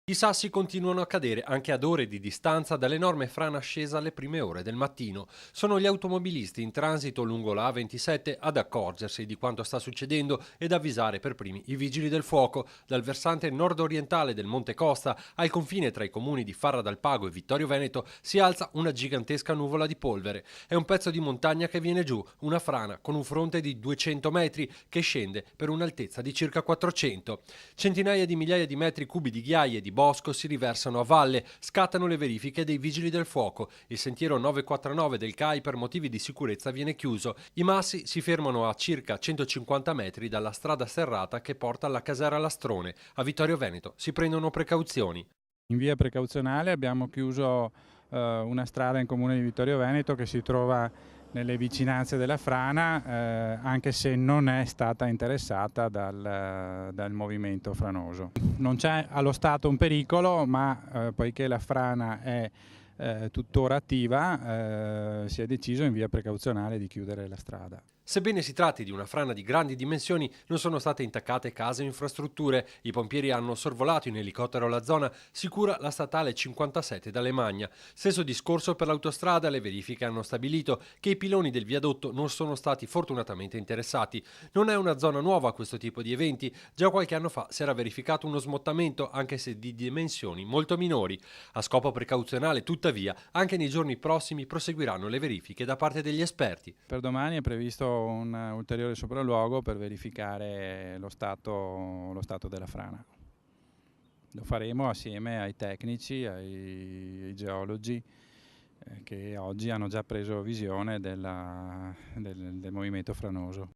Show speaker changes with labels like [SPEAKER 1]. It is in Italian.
[SPEAKER 1] I sassi continuano a cadere anche ad ore di distanza dall'enorme frana scesa alle prime ore del mattino. Sono gli automobilisti in transito lungo la A27 ad accorgersi di quanto sta succedendo ed avvisare per primi i vigili del fuoco. Dal versante nord-orientale del Monte Costa al confine tra i comuni di Farra dal Pago e Vittorio Veneto si alza una gigantesca nuvola di polvere. È un pezzo di montagna che viene giù, una frana con un fronte di 200 metri che scende per un'altezza di circa 400. Centinaia di migliaia di metri cubi di ghiaia e di bosco si riversano a valle, scattano le verifiche dei vigili del fuoco. Il sentiero 949 del CAI per motivi di sicurezza viene chiuso. I massi si fermano a circa 150 metri dalla strada serrata che porta alla Casera Lastrone. A Vittorio Veneto si prendono precauzioni.
[SPEAKER 2] In via precauzionale abbiamo chiuso una strada in comune di Vittorio Veneto che si trova nelle vicinanze della frana, anche se non è stata interessata dal movimento franoso. Non c'è allo stato un pericolo, ma poiché la frana è tuttora attiva, si è deciso in via precauzionale di chiudere la strada.
[SPEAKER 1] Sebbene si tratti di una frana di grandi dimensioni, non sono state intaccate case o infrastrutture. I pompieri hanno sorvolato in elicottero la zona, sicura la statale 57 dalle Magna. Stesso discorso per l'autostrada, le verifiche hanno stabilito che i piloni del viadotto non sono stati fortunatamente interessati. Non è una zona nuova a questo tipo di eventi, già qualche anno fa si era verificato uno smottamento, anche se di dimensioni molto minori. A scopo precauzionale, tuttavia, anche nei giorni prossimi proseguiranno le verifiche da parte degli esperti.
[SPEAKER 2] Per domani è previsto un ulteriore sopralluogo per verificare lo stato della frana. Lo faremo assieme ai tecnici, ai geologi che oggi hanno già preso visione del movimento franoso.